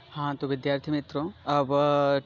हाँ, तो विद्यार्थी मित्रों, अब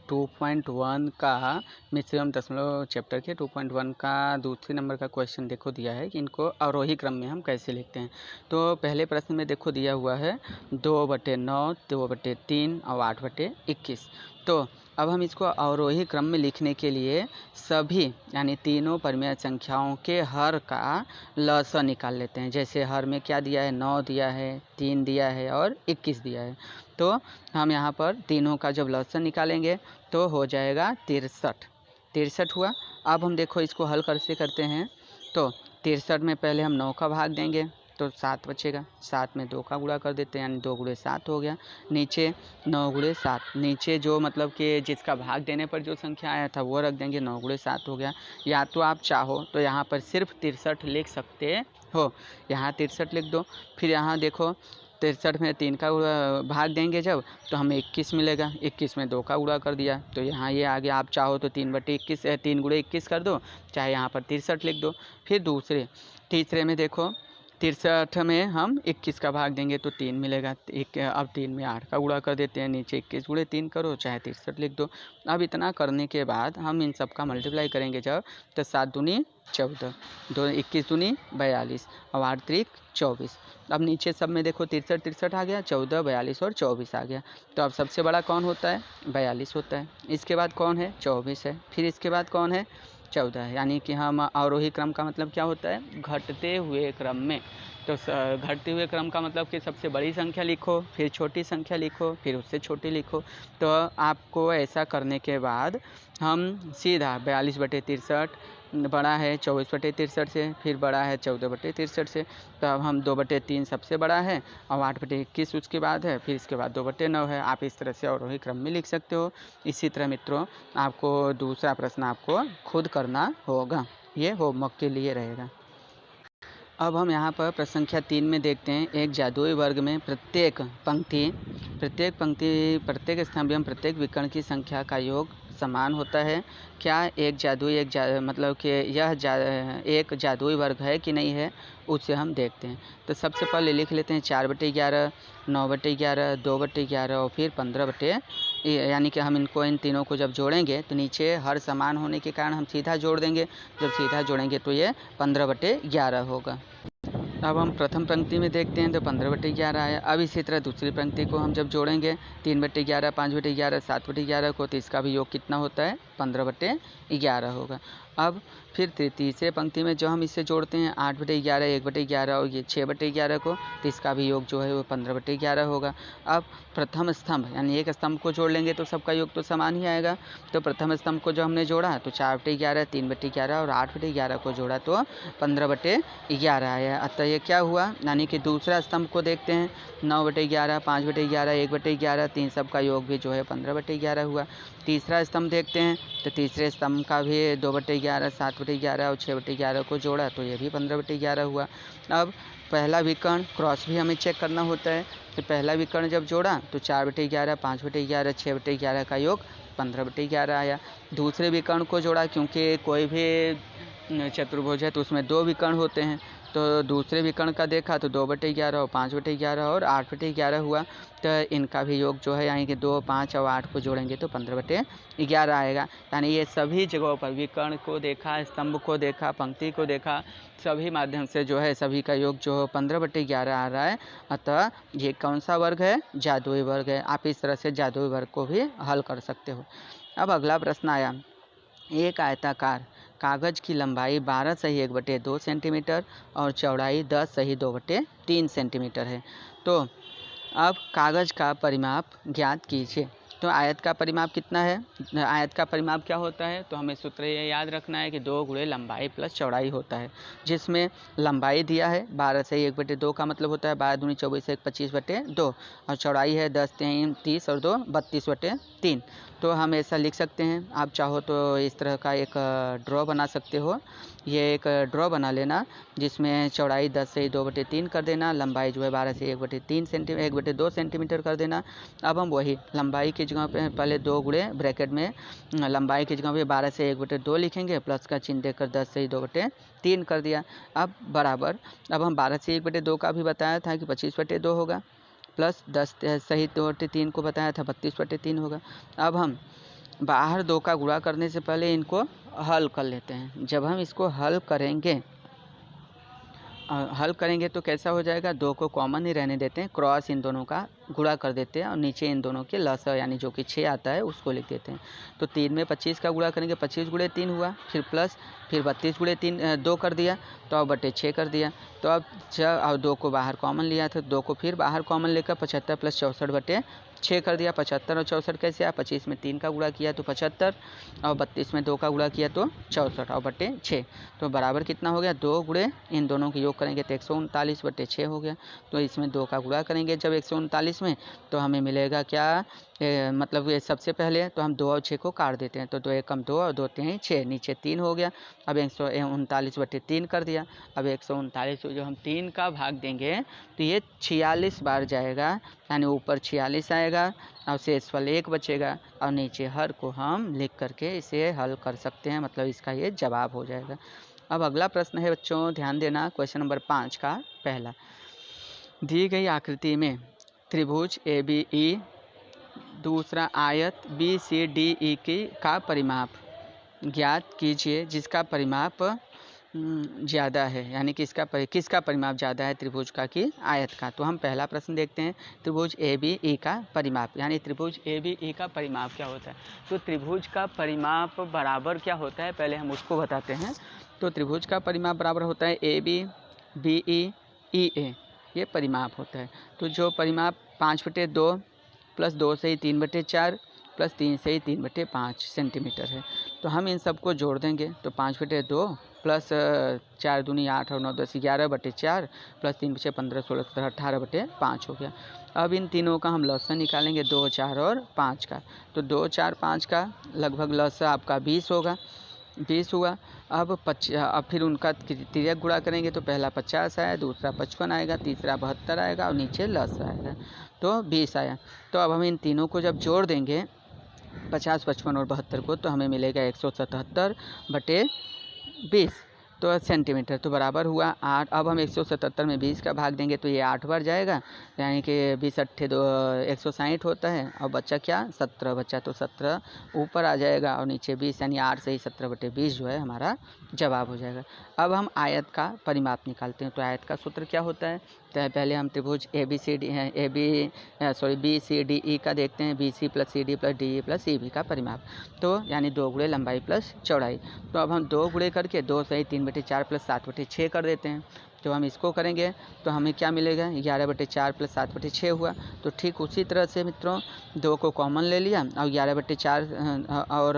2.1 का मिश्रम दशमलव चैप्टर के 2.1 का दूसरे नंबर का क्वेश्चन देखो दिया है कि इनको अवरोही क्रम में हम कैसे लिखते हैं। तो पहले प्रश्न में देखो दिया हुआ है 2/9, 2/3 और 8/21। तो अब हम इसको अवरोही क्रम में लिखने के लिए सभी यानी तीनों परिमेय संख्याओं के हर का लसा निकाल लेते हैं। जैसे हर में क्या दिया है, 9 दिया है, 3 दिया है और 21 दिया है। तो हम यहाँ पर तीनों का जब लसन निकालेंगे तो हो जाएगा 63 हुआ। अब हम देखो इसको हल कैसे करते हैं। तो 63 में पहले हम 9 का भाग देंगे तो 7 बचेगा। 7 में 2 का गुणा कर देते हैं यानी 2 गुणे 7 हो गया। नीचे 9 गुणे 7, नीचे जो मतलब कि जिसका भाग देने पर जो संख्या आया था वो रख देंगे। 9 गुणे 7 हो गया। या तो आप चाहो तो यहाँ पर सिर्फ 63 लिख सकते हो, यहाँ 63 लिख दो। फिर यहाँ देखो 63 में 3 का भाग देंगे जब तो हमें 21 मिलेगा। 21 में 2 का गुणा कर दिया तो यहाँ ये आ गया। आप चाहो तो 3/21 3 गुणे 21 कर दो, चाहे यहाँ पर 63 लिख दो। फिर तीसरे में देखो 63 में हम 21 का भाग देंगे तो 3 मिलेगा। अब 3 में 8 का गुणा कर देते हैं, नीचे 21 गुणे 3 करो, चाहे 63 लिख दो। अब इतना करने के बाद हम इन सब का मल्टीप्लाई करेंगे जब तो 7 दूनी 14, 21 दूनी 42 और 8 त्रिक 24। अब नीचे सब में देखो 63 आ गया, 14, 42 और 24 आ गया। तो अब सबसे बड़ा कौन होता है, 42 होता है। इसके बाद कौन है, 24 है। फिर इसके बाद कौन है, 14 है। यानी कि हम अवरोही क्रम का मतलब क्या होता है, घटते हुए क्रम में। तो घटते हुए क्रम का मतलब कि सबसे बड़ी संख्या लिखो, फिर छोटी संख्या लिखो, फिर उससे छोटी लिखो। तो आपको ऐसा करने के बाद हम सीधा 42/63 बड़ा है 24/63 से, फिर बड़ा है 14/63 से। तो अब हम 2/3 सबसे बड़ा है और 8/21 उसके बाद है, फिर इसके बाद 2/9 है। आप इस तरह से अवरोही क्रम में लिख सकते हो। इसी तरह मित्रों आपको दूसरा प्रश्न आपको खुद करना होगा, ये होमवर्क के लिए रहेगा। अब हम यहाँ पर प्रश्न संख्या 3 में देखते हैं। एक जादुई वर्ग में प्रत्येक प्रत्येक स्तंभ एवं प्रत्येक विकर्ण की संख्या का योग समान होता है। क्या मतलब कि एक जादुई वर्ग है कि नहीं है, उसे हम देखते हैं। तो सबसे पहले लिख लेते हैं 4/11, 9/11, 2/11 और फिर 15 यानी कि हम इन तीनों को जब जोड़ेंगे तो नीचे हर समान होने के कारण हम सीधा जोड़ देंगे। जब सीधा जोड़ेंगे तो ये 15/11 होगा। अब हम प्रथम पंक्ति में देखते हैं तो 15/11 आया। अब इसी तरह दूसरी पंक्ति को हम जब जोड़ेंगे 3/11, 5/11, 7/11 को, तो इसका भी योग कितना होता है, 15/11 होगा। अब फिर तीसरे पंक्ति में जो हम इससे जोड़ते हैं 8/11, 1/11 और ये 6/11 को, तो इसका भी योग जो है वो 15/11 होगा। अब प्रथम स्तंभ यानी एक स्तंभ को जोड़ लेंगे तो सबका योग तो समान ही आएगा। तो प्रथम स्तंभ को जो हमने जोड़ा तो 4/11, 3/11 और 8/11 को जोड़ा तो 15/11 आया। अतः ये क्या हुआ, यानी कि दूसरा स्तंभ को देखते हैं 9/11, 5/11, 1/11, 3 सब का योग भी जो है 15/11 हुआ। तीसरा स्तंभ देखते हैं तो तीसरे स्तंभ का भी 2/11, 7/11 और 6/11 को जोड़ा तो ये भी 15/11 हुआ। अब पहला विकर्ण क्रॉस भी हमें चेक करना होता है। तो पहला विकर्ण जब जोड़ा तो 4/11, 5/11, 6/11 का योग 15/11 आया। दूसरे विकर्ण को जोड़ा, क्योंकि कोई भी चतुर्भुज है तो उसमें 2 विकर्ण होते हैं। तो दूसरे विकर्ण का देखा तो 2/11 और 5/11 और 8/11 हुआ। तो इनका भी योग जो है यानी कि 2, 5 और 8 को जोड़ेंगे तो 15/11 आएगा। यानी ये सभी जगहों पर विकर्ण को देखा, स्तंभ को देखा, पंक्ति को देखा, सभी माध्यम से जो है सभी का योग जो 15/11 आ रहा है। अतः ये कौन सा वर्ग है, जादुई वर्ग है। आप इस तरह से जादुई वर्ग को भी हल कर सकते हो। अब अगला प्रश्न आया, एक आयताकार कागज़ की लंबाई 12 × 1/2 सेंटीमीटर और चौड़ाई 10 × 2/3 सेंटीमीटर है। तो अब कागज़ का परिमाप ज्ञात कीजिए। तो आयत का परिमाप कितना है, आयत का परिमाप क्या होता है, तो हमें सूत्र ये याद रखना है कि 2 गुणे लंबाई प्लस चौड़ाई होता है। जिसमें लंबाई दिया है 12 / 1/2 का मतलब होता है 12 दूनी 24, 1 25/2 और चौड़ाई है 10 3 30 और 2 32/3। तो हम ऐसा लिख सकते हैं। आप चाहो तो इस तरह का एक ड्रॉ बना सकते हो। ये एक ड्रॉ बना लेना जिसमें चौड़ाई 10 से 2/3 कर देना, लंबाई जो है 12 से 1/2 सेंटीमीटर कर देना। अब हम वही लंबाई की जगह पे पहले 2 गुणे ब्रैकेट में लंबाई की जगह पे 12 से 1/2 लिखेंगे, प्लस का चिन्ह देकर 10 से 2/3 कर दिया। अब बराबर, अब हम 12 से 1/2 का भी बताया था कि 25/2 होगा। प्लस 10 सही 2/3 को बताया था 32/3 होगा। अब हम बाहर 2 का गुणा करने से पहले इनको हल कर लेते हैं। जब हम इसको हल करेंगे तो कैसा हो जाएगा, 2 को कॉमन ही रहने देते हैं, क्रॉस इन दोनों का गुणा कर देते हैं और नीचे इन दोनों के लसा यानी जो कि 6 आता है उसको लिख देते हैं। तो 3 में 25 का गुणा करेंगे, 25 गुणे 3 हुआ, फिर प्लस फिर 32 गुणे 2 कर दिया, तो अब बटे 6 कर दिया। तो अब और 2 को बाहर कॉमन लिया था, 2 को फिर बाहर कॉमन लेकर 75 + 64 बटे 6 कर दिया। 75 और 64 कैसे आया, 25 में 3 का गुणा किया तो 75 और 32 में 2 का गुणा किया तो 64 और बटे 6। तो बराबर कितना हो गया, 2 गुणे इन दोनों के योग करेंगे तो 139/6 हो गया। तो इसमें 2 का गुणा करेंगे जब 139 में, तो हमें मिलेगा क्या, मतलब ये सबसे पहले तो हम 2 और 6 को काट देते हैं, तो 2 एकम 2 और 2 3 6, नीचे 3 हो गया। अब 139/3 कर दिया। अब 139 जो हम 3 का भाग देंगे तो ये 46 बार जाएगा, यानी ऊपर 46 आएगा और शेषफल 1 बचेगा और नीचे हर को हम लिख करके इसे हल कर सकते हैं, मतलब इसका ये जवाब हो जाएगा। अब अगला प्रश्न है बच्चों, ध्यान देना, क्वेश्चन नंबर 5 का पहला। दी गई आकृति में त्रिभुज ABE, दूसरा आयत BCDE का परिमाप ज्ञात कीजिए जिसका परिमाप ज़्यादा है, यानी किसका परिमाप ज़्यादा है, त्रिभुज का कि आयत का। तो हम पहला प्रश्न देखते हैं, त्रिभुज ABE का परिमाप, यानी त्रिभुज ABE का परिमाप क्या होता है। तो त्रिभुज का परिमाप बराबर क्या होता है, पहले हम उसको बताते हैं। तो त्रिभुज का परिमाप बराबर होता है AB BE EA, ये परिमाप होता है। तो जो परिमाप 5/2 प्लस 2 से ही 3/4 प्लस 3 से ही 3/5 सेंटीमीटर है। तो हम इन सबको जोड़ देंगे, तो 5/2 प्लस 4 दूनी 8 और 9 10 11/4 प्लस 3 5 15 16 17 18/5 हो गया। अब इन तीनों का हम लसा निकालेंगे, 2 4 और 5 का। तो 2 4 5 का लगभग लसा आपका 20 होगा, 20 हुआ। अब फिर उनका तिर्यक गुणा करेंगे, तो पहला 50 आया, दूसरा 55 आएगा, तीसरा 72 आएगा और नीचे लस आएगा, तो 20 आया। तो अब हम इन तीनों को जब जोड़ देंगे 50 55 और 72 को, तो हमें मिलेगा 177/20 तो सेंटीमीटर, तो बराबर हुआ 8। अब हम 177 में 20 का भाग देंगे तो ये 8 बार जाएगा, यानी कि 20 8 160 होता है और बच्चा क्या 17 बच्चा, तो 17 ऊपर आ जाएगा और नीचे 20, यानी 8 से ही 17/20 जो है हमारा जवाब हो जाएगा। अब हम आयत का परिमाप निकालते हैं। तो आयत का सूत्र क्या होता है, तो पहले हम त्रिभुज BCDE का देखते हैं, BC + CD + DE + EB का परिमाप, तो यानी 2 गुणे लंबाई प्लस चौड़ाई। तो अब हम 2 गुणे करके 2 से ही 3/4 प्लस 7/6 कर देते हैं। तो हम इसको करेंगे तो हमें क्या मिलेगा, 11/4 प्लस 7/6 हुआ। तो ठीक उसी तरह से मित्रों 2 को कॉमन ले लिया और 11/4 और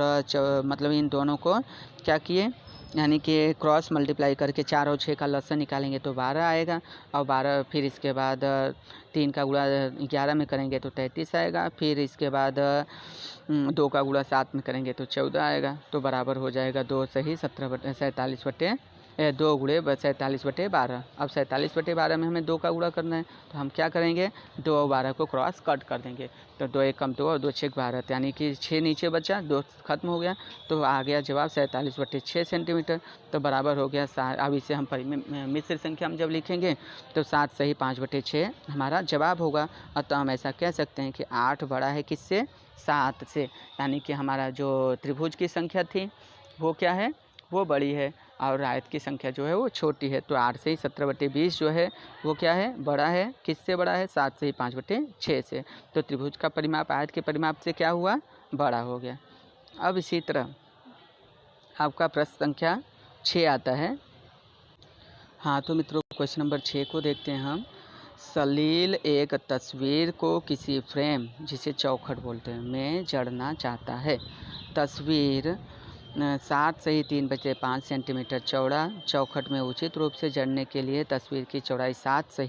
मतलब इन दोनों को क्या किए, यानी कि क्रॉस मल्टीप्लाई करके 4 और 6 का लसन निकालेंगे तो 12 आएगा, और 12 फिर इसके बाद 3 का गुणा 11 में करेंगे तो 33 आएगा, फिर इसके बाद 2 का गुणा 7 में करेंगे तो 14 आएगा, तो बराबर हो जाएगा 2 से ही 2 गुणे 47/12। अब 47/12 में हमें 2 का गुणा करना है, तो हम क्या करेंगे, 2 और 12 को क्रॉस कट कर देंगे, तो 2 एकम 2 और 2 6 12, यानी कि 6 नीचे बचा, 2 खत्म हो गया, तो आ गया जवाब 47/6 सेंटीमीटर, तो बराबर हो गया 7। अब इसे हम मिश्र संख्या हम जब लिखेंगे तो 7 से ही 5/6 हमारा जवाब होगा। अतः हम ऐसा कह सकते हैं कि 8 बड़ा है किससे, 7 से, यानी कि हमारा जो त्रिभुज की संख्या थी वो क्या है, वो बड़ी है और आयत की संख्या जो है वो छोटी है। तो 8 से ही 17/20 जो है वो क्या है, बड़ा है, किससे बड़ा है, 7 से ही 5/6 से। तो त्रिभुज का परिमाप आयत के परिमाप से क्या हुआ, बड़ा हो गया। अब इसी तरह आपका प्रश्न संख्या 6 आता है। हाँ तो मित्रों क्वेश्चन नंबर 6 को देखते हैं हम। सलील एक तस्वीर को किसी फ्रेम, जिसे चौखट बोलते हैं, में जड़ना चाहता है। तस्वीर 7 से ही 3/5 सेंटीमीटर चौड़ा, चौखट में उचित रूप से जड़ने के लिए तस्वीर की चौड़ाई 7 से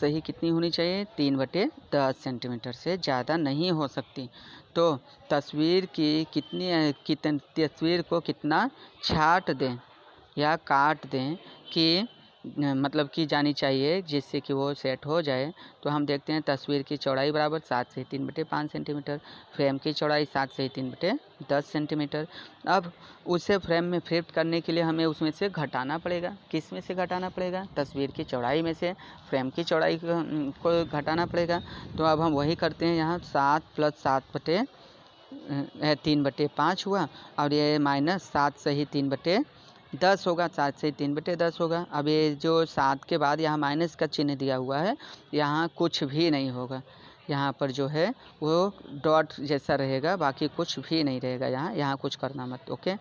ही कितनी होनी चाहिए, 3/10 सेंटीमीटर से ज़्यादा नहीं हो सकती। तो तस्वीर को कितना छाट दें या काट दें कि मतलब की जानी चाहिए जिससे कि वो सेट हो जाए। तो हम देखते हैं तस्वीर की चौड़ाई बराबर 7 से 3/5 सेंटीमीटर, फ्रेम की चौड़ाई 7 से 3/10 सेंटीमीटर। अब उसे फ्रेम में फिट करने के लिए हमें उसमें से घटाना पड़ेगा। किस में से घटाना पड़ेगा? तस्वीर की चौड़ाई में से फ्रेम की चौड़ाई को घटाना पड़ेगा। तो अब हम वही करते हैं, यहाँ 7 + 3/5 हुआ और ये -7 से ही 3/10 होगा, 7 से 3/10 होगा। अब ये जो 7 के बाद यहाँ माइनस का चिन्ह दिया हुआ है, यहाँ कुछ भी नहीं होगा। यहाँ पर जो है वो डॉट जैसा रहेगा, बाकी कुछ भी नहीं रहेगा। यहाँ कुछ करना मत। ओके,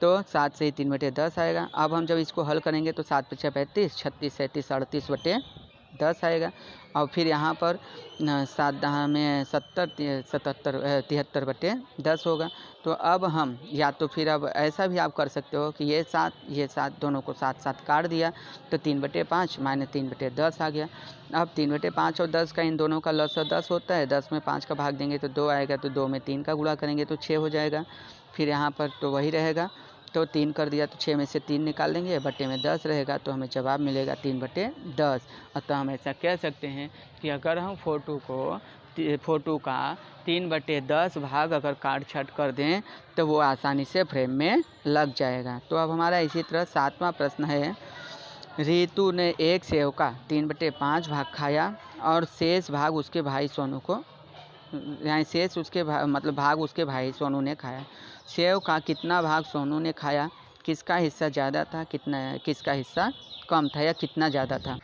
तो 7 से ही 3/10 आएगा। अब हम जब इसको हल करेंगे तो 7 × 5 = 35, 36, 37, 38/10 आएगा। और फिर यहाँ पर 7 दहा में 70, 77, 73/10 होगा। तो अब हम या तो फिर अब ऐसा भी आप कर सकते हो कि ये 7 दोनों को 7 काट दिया तो 3/5 - 3/10 आ गया। अब 3/5 और 10 का इन दोनों का लसाअ 10 होता है। 10 में 5 का भाग देंगे तो 2 आएगा, तो 2 में 3 का गुणा करेंगे तो 6 हो जाएगा। फिर यहाँ पर तो वही रहेगा, तो 3 कर दिया तो 6 में से 3 निकाल देंगे, बटे में 10 रहेगा, तो हमें जवाब मिलेगा 3/10। अतः हम ऐसा कह सकते हैं कि अगर हम फ़ोटो का 3/10 भाग अगर काट छाँट कर दें तो वो आसानी से फ्रेम में लग जाएगा। तो अब हमारा इसी तरह 7वां प्रश्न है, रितु ने एक सेव का 3/5 भाग खाया और शेष भाग उसके भाई सोनू को, यहाँ शेष उसके भाग उसके भाई सोनू ने खाया। सेव का कितना भाग सोनू ने खाया? किसका हिस्सा ज़्यादा था, किसका हिस्सा कम था, या कितना ज़्यादा था?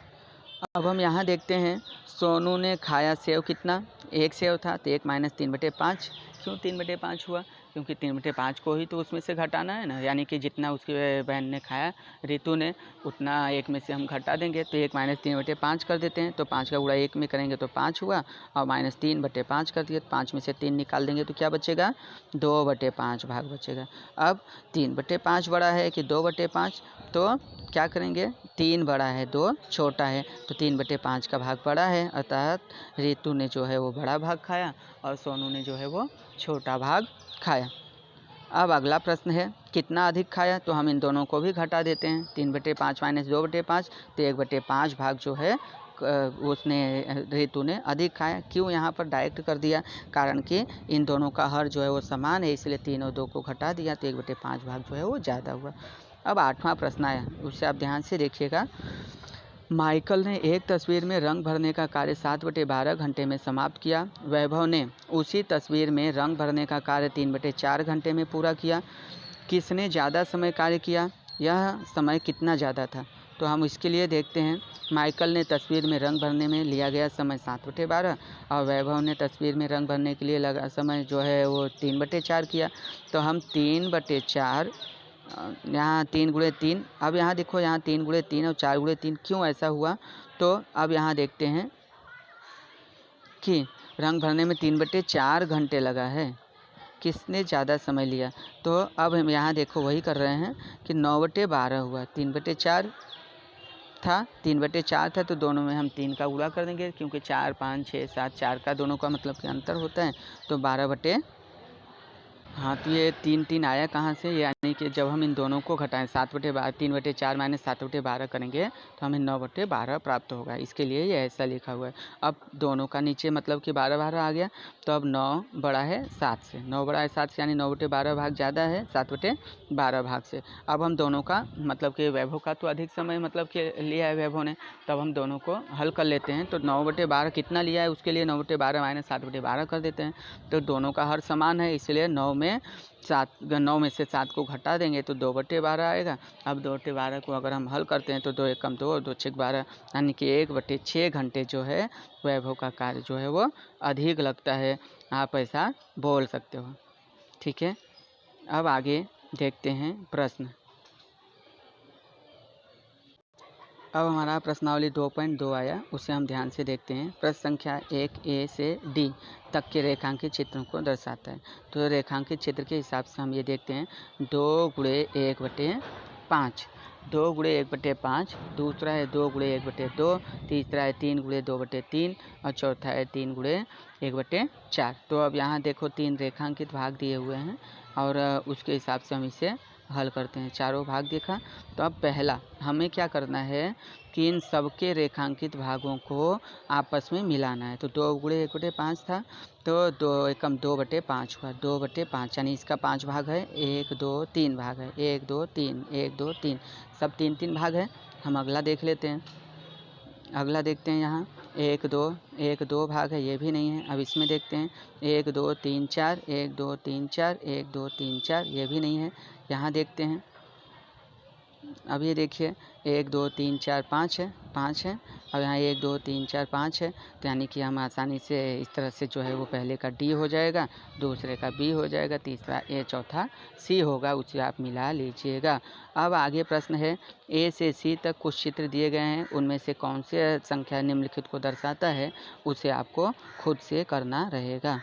अब हम यहाँ देखते हैं, सोनू ने खाया सेव कितना? 1 सेव था, तो 1 - 3/5। क्यों 3/5 हुआ? क्योंकि 3/5 को ही तो उसमें से घटाना है ना, यानी कि जितना उसकी बहन ने खाया रितु ने, उतना 1 में से हम घटा देंगे। तो 1 - 3/5 कर देते हैं, तो 5 का गुणा 1 में करेंगे तो 5 हुआ, और -3/5 कर दिया, 5 में से 3 निकाल देंगे तो क्या बचेगा? 2/5 भाग बचेगा। अब 3/5 बड़ा है कि 2/5? तो क्या करेंगे, 3 बड़ा है 2 छोटा है, तो 3/5 का भाग बड़ा है, अर्थात रितु ने जो है वो बड़ा भाग खाया और सोनू ने जो है वो छोटा भाग खाया। अब अगला प्रश्न है, कितना अधिक खाया? तो हम इन दोनों को भी घटा देते हैं, 3/5 - 2/5, तो 1/5 भाग जो है उसने रितु ने अधिक खाया। क्यों यहाँ पर डायरेक्ट कर दिया? कारण कि इन दोनों का हर जो है वो समान है, इसलिए 3 और 2 को घटा दिया, तो 1/5 भाग जो है वो ज़्यादा हुआ। अब 8वां प्रश्न आया, उससे आप ध्यान से देखिएगा। माइकल ने एक तस्वीर में रंग भरने का कार्य 7/12 घंटे में समाप्त किया। वैभव ने उसी तस्वीर में रंग भरने का कार्य 3/4 घंटे में पूरा किया। किसने ज़्यादा समय कार्य किया? यह समय कितना ज़्यादा था? तो हम इसके लिए देखते हैं, माइकल ने तस्वीर में रंग भरने में लिया गया समय 7/12 और वैभव ने तस्वीर में रंग भरने के लिए लगा समय जो है वो 3/4 किया। तो हम 3/4, यहाँ 3 × 3, अब यहाँ देखो, यहाँ 3 × 3 और 4 × 3 क्यों ऐसा हुआ? तो अब यहाँ देखते हैं कि रंग भरने में 3/4 घंटे लगा है, किसने ज़्यादा समय लिया? तो अब हम यहाँ देखो वही कर रहे हैं कि 9/12 हुआ, 3/4 था, 3/4 था, तो दोनों में हम 3 का गुणा कर देंगे, क्योंकि 4, 5, 6, 7, 4 का दोनों का मतलब कि अंतर होता है, तो 12 हाँ, तो ये 3 आया कहाँ से? यानी कि जब हम इन दोनों को घटाएं 7/12, 3/4 - 7/12 करेंगे तो हमें 9/12 प्राप्त होगा। इसके लिए ये ऐसा लिखा हुआ है। अब दोनों का नीचे मतलब कि 12 आ गया, तो अब 9 बड़ा है 7 से, 9 बड़ा है 7 से, यानी 9/12 भाग ज़्यादा है 7/12 भाग से। अब हम दोनों का मतलब कि वैभव का तो अधिक समय मतलब कि लिया है वैभव ने, तब हम दोनों को हल कर लेते हैं। तो 9/12 कितना लिया है उसके लिए 9/12 - 7/12 कर देते हैं। तो दोनों का हर समान है, इसलिए 9 में से 7 को घटा देंगे तो 2/12 आएगा। अब 2/12 को अगर हम हल करते हैं तो 2 × 1 = 2, 2 × 6 = 12, यानी कि 1/6 घंटे जो है वैभव का कार्य जो है वो अधिक लगता है, आप ऐसा बोल सकते हो। ठीक है, अब आगे देखते हैं प्रश्न। अब हमारा प्रश्नावली 2.2 आया, उसे हम ध्यान से देखते हैं। प्रश्न संख्या 1A से D तक के रेखांकित चित्रों को दर्शाता है। तो रेखांकित चित्र के हिसाब से हम ये देखते हैं, 2 × 1/5, 2 × 1/5, दूसरा है 2 × 1/2, तीसरा है 3 × 2/3 और चौथा है 3 × 1/4। तो अब यहाँ देखो 3 रेखांकित भाग दिए हुए हैं और उसके हिसाब से हम इसे हल करते हैं। चारों भाग देखा। तो अब पहला हमें क्या करना है कि इन सबके रेखांकित भागों को आपस में मिलाना है। तो 2 × 1/5 था, तो 2 एकम 2/5 हुआ, 2/5 यानी इसका 5 भाग है, 1 2 3 भाग है, 1 2 3 1 2 3, सब 3 भाग है। हम अगला देख लेते हैं। अगला देखते हैं यहाँ 1 2 भाग है, ये भी नहीं है। अब इसमें देखते हैं 1 2 3 4 1 2 3 4 1 2 3 4, ये भी नहीं है। यहाँ देखते हैं, अब ये देखिए 1 2 3 4 5 है, 5 है। अब यहाँ 1 2 3 4 5 है, तो यानी कि हम आसानी से इस तरह से जो है वो पहले का डी हो जाएगा, दूसरे का बी हो जाएगा, तीसरा ए, चौथा सी होगा, उसे आप मिला लीजिएगा। अब आगे प्रश्न है, ए से सी तक कुछ चित्र दिए गए हैं, उनमें से कौन से संख्या निम्नलिखित को दर्शाता है, उसे आपको खुद से करना रहेगा।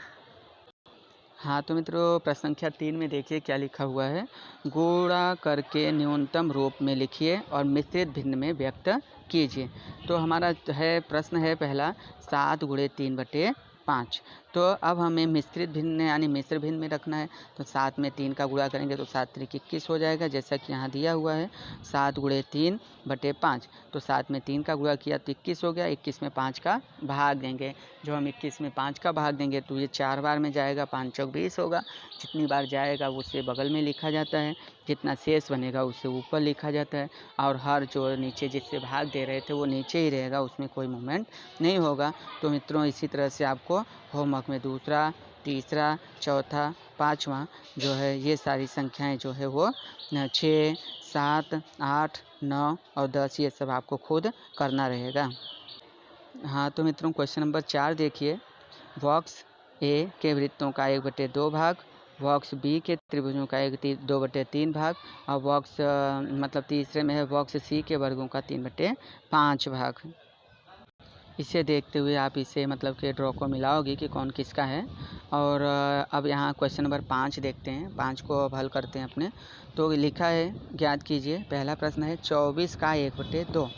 हाँ तो मित्रों, प्रश्न संख्या 3 में देखिए क्या लिखा हुआ है। गुणा करके न्यूनतम रूप में लिखिए और मिश्रित भिन्न में व्यक्त कीजिए। तो हमारा है प्रश्न है पहला 7 × 3/5। तो अब हमें मिश्रित भिन्न यानी मिश्र भिन्न में रखना है। तो 7 में 3 का गुणा करेंगे तो 7 × 21 हो जाएगा, जैसा कि यहाँ दिया हुआ है 7 × 3/5। तो 7 में 3 का गुणा किया तो 21 हो गया, 21 में 5 का भाग देंगे। जो हम 21 में 5 का भाग देंगे तो ये 4 बार में जाएगा, 5 चौक 20 होगा। जितनी बार जाएगा उसे बगल में लिखा जाता है, जितना शेष बनेगा उसे ऊपर लिखा जाता है, और हर जो नीचे जिससे भाग दे रहे थे वो नीचे ही रहेगा, उसमें कोई मूवमेंट नहीं होगा। तो मित्रों इसी तरह से आपको होमवर्क में दूसरा, तीसरा, चौथा, पाँचवा जो है ये सारी संख्याएं जो है वो 6 7 8 9 और 10 ये सब आपको खुद करना रहेगा। हाँ तो मित्रों क्वेश्चन नंबर 4 देखिए। बॉक्स ए के वृत्तों का 1/2 भाग, बॉक्स बी के त्रिभुजों का 2/3 भाग, और बॉक्स मतलब तीसरे में है बॉक्स सी के वर्गों का 3/5 भाग। इसे देखते हुए आप इसे मतलब कि ड्रॉ को मिलाओगे कि कौन किसका है। और अब यहाँ क्वेश्चन नंबर 5 देखते हैं। 5 को अब हल करते हैं अपने। तो लिखा है, ज्ञात कीजिए। पहला प्रश्न है 24 का 1/2।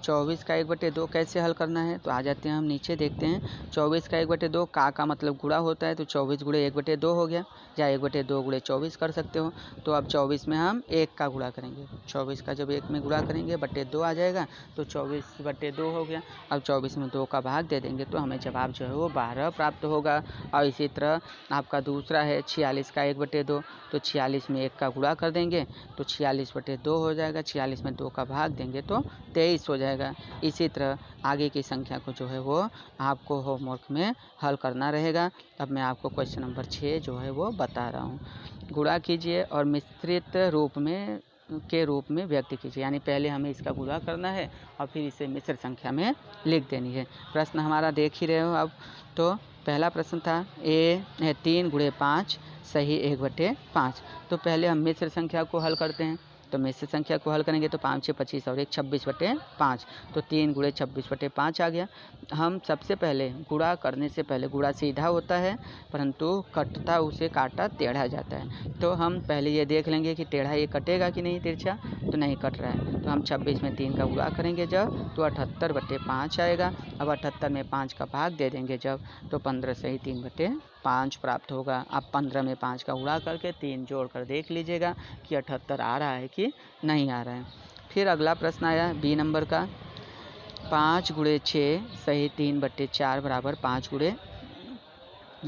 24 का 1/2 कैसे हल करना है, तो आ जाते हैं हम नीचे देखते हैं। 24 का 1/2 का मतलब गुणा होता है, तो 24 × 1/2 हो गया, या 1/2 × 24 कर सकते हो। तो अब 24 में हम 1 का गुणा करेंगे, 24 का जब 1 में गुणा करेंगे 2 आ जाएगा, तो 24/2 हो गया। अब 24 में 2 का भाग दे देंगे तो हमें जवाब जो है वो 12 प्राप्त होगा। और इसी तरह आपका दूसरा है 46 का 1/2। तो 46 में 1 का गुणा कर देंगे तो 46/2 हो जाएगा, 46 में 2 का भाग देंगे तो 23 हो जाएगा। इसी तरह आगे की संख्या को जो है वो आपको होमवर्क में हल करना रहेगा। अब मैं आपको क्वेश्चन नंबर 6 जो है वो बता रहा हूँ। गुणा कीजिए और मिश्रित रूप में व्यक्त कीजिए, यानी पहले हमें इसका गुणा करना है और फिर इसे मिश्र संख्या में लिख देनी है। प्रश्न हमारा देख ही रहे हो अब। तो पहला प्रश्न था 3 × 5 सही 1/5। तो पहले हम मिश्र संख्या को हल करते हैं। तो मिश्र संख्या को हल करेंगे तो 5 6 25 और 1 26/5। तो 3 × 26/5 आ गया। हम सबसे पहले गुणा करने से पहले, गुणा सीधा होता है परंतु कटता उसे काटा टेढ़ा जाता है। तो हम पहले ये देख लेंगे कि टेढ़ा ये कटेगा कि नहीं, तिरछा तो नहीं कट रहा है। तो हम 26 में 3 का गुणा करेंगे जब, तो 78/5 आएगा। अब 78 में 5 का भाग दे देंगे जब, तो 15 सही 3/5 प्राप्त होगा। अब 15 में 5 का गुणा करके 3 जोड़ कर देख लीजिएगा कि 78 आ रहा है कि नहीं आ रहा है। फिर अगला प्रश्न आया बी नंबर का, 5 × 6 सही 3/4 बराबर 5 ×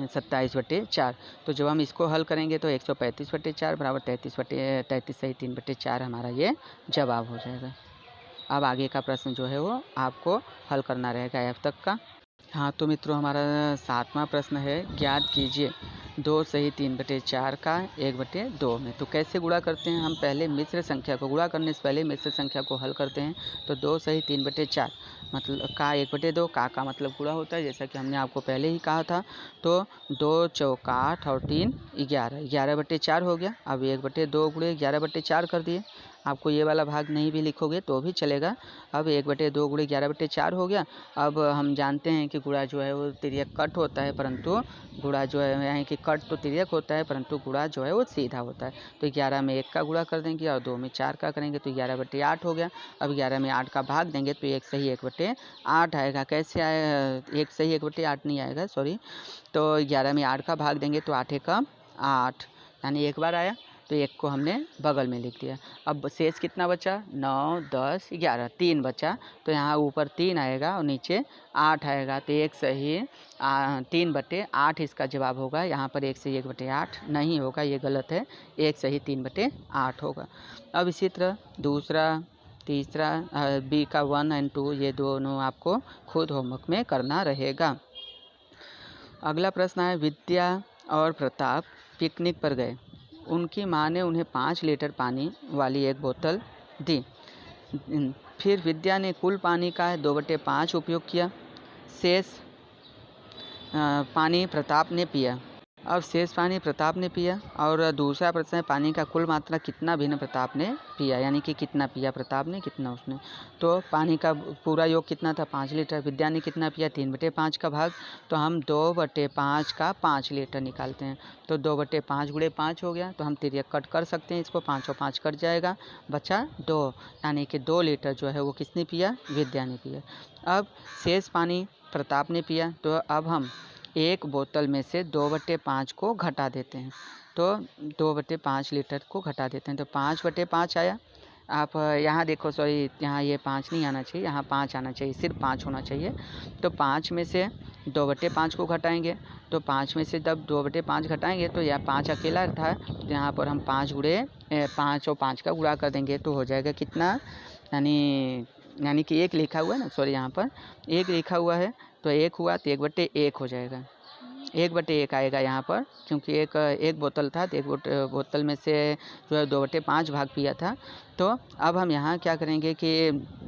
27/4। तो जब हम इसको हल करेंगे तो 135/4 बराबर 33 सही 3/4 हमारा ये जवाब हो जाएगा। अब आगे का प्रश्न जो है वो आपको हल करना रहेगा एफ तक का। हाँ तो मित्रों हमारा 7वां प्रश्न है, ज्ञात कीजिए 2 सही 3/4 का 1/2 में। तो कैसे गुणा करते हैं, हम पहले मिश्र संख्या को, गुणा करने से पहले मिश्र संख्या को हल करते हैं। तो 2 सही 3/4 मतलब का 1/2 का मतलब गुणा होता है, जैसा कि हमने आपको पहले ही कहा था। तो 2 चौका 8 और 3 11, 11/4 हो गया। अब 1/2 × 11/4 कर दिए। आपको ये वाला भाग नहीं भी लिखोगे तो भी चलेगा। अब 1/2 × 11/4 हो गया। अब हम जानते हैं कि गुणा जो है वो तिर्यक कट होता है, परंतु गुणा जो है यानी कि कट तो तिर्यक होता है परंतु गुणा जो है वो सीधा होता है। तो 11 में 1 का गुणा कर देंगे और 2 में 4 का करेंगे तो 11/8 हो गया। अब 11 में 8 का भाग देंगे तो 1 सही 1/8 आएगा। कैसे आए, 1 सही 1/8 नहीं आएगा, सॉरी। तो 11 में 8 का भाग देंगे तो 8 × 8 यानी एक बार आया। तो 1 को हमने बगल में लिख दिया। अब शेष कितना बचा, 9, 10, 11, 3 बचा, तो यहाँ ऊपर 3 आएगा और नीचे 8 आएगा। तो 1 सही 3/8 इसका जवाब होगा। यहाँ पर 1 सही 1/8 नहीं होगा, ये गलत है। 1 सही 3/8 होगा। अब इसी तरह दूसरा, तीसरा बी का 1 और 2 ये दोनों आपको खुद होमवर्क में करना रहेगा। अगला प्रश्न है, विद्या और प्रताप पिकनिक पर गए। उनकी माँ ने उन्हें 5 लीटर पानी वाली एक बोतल दी। फिर विद्या ने कुल पानी का 2/5 उपयोग किया। शेष पानी प्रताप ने पिया। अब शेष पानी प्रताप ने पिया और दूसरा प्रश्न है, पानी का कुल मात्रा कितना भिन्न प्रताप ने पिया, यानी कि कितना पिया प्रताप ने, कितना उसने। तो पानी का पूरा योग कितना था, 5 लीटर। विद्या ने कितना पिया, 3/5 का भाग, तो हम 2/5 का 5 लीटर निकालते हैं। तो 2/5 गुणे 5 हो गया, तो हम तिर्यक कट कर सकते हैं इसको, 5 और 5 कट जाएगा, बचा 2, यानी कि 2 लीटर जो है वो किसने पिया, विद्या ने पिया। अब शेष पानी प्रताप ने पिया, तो अब हम एक बोतल में से 2/5 को घटा देते हैं। तो 2/5 लीटर को घटा देते हैं, तो 5/5 आया। आप यहाँ देखो, सॉरी यहाँ ये 5 नहीं आना चाहिए, यहाँ 5 आना चाहिए, सिर्फ 5 होना चाहिए। तो 5 में से 2/5 को घटाएंगे, तो 5 में से जब 2/5 घटाएंगे तो यह 5 अकेला था, तो यहाँ पर हम 5 गुणे 5 और 5 का गुणा कर देंगे, तो हो जाएगा कितना, यानी कि 1 लिखा हुआ है ना, सॉरी यहाँ पर 1 लिखा हुआ है, तो 1 हुआ तो 1/1 हो जाएगा। 1/1 आएगा यहाँ पर, क्योंकि एक बोतल था, तो एक बोतल में से जो है 2/5 भाग पिया था। तो अब हम यहाँ क्या करेंगे कि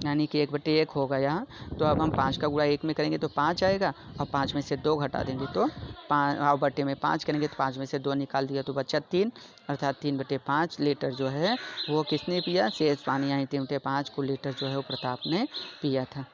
यानी कि 1/1 होगा यहाँ, तो अब हम 5 का गुणा 1 में करेंगे तो 5 आएगा, और 5 में से 2 घटा देंगे तो 5, और बटे में 5 करेंगे तो 5 में से 2 निकाल दिया तो बचा 3, अर्थात 3/5 लीटर जो है वो किसने पिया, शेष पानी, यानी 3/5 कुल लीटर जो है वो प्रताप ने पिया था।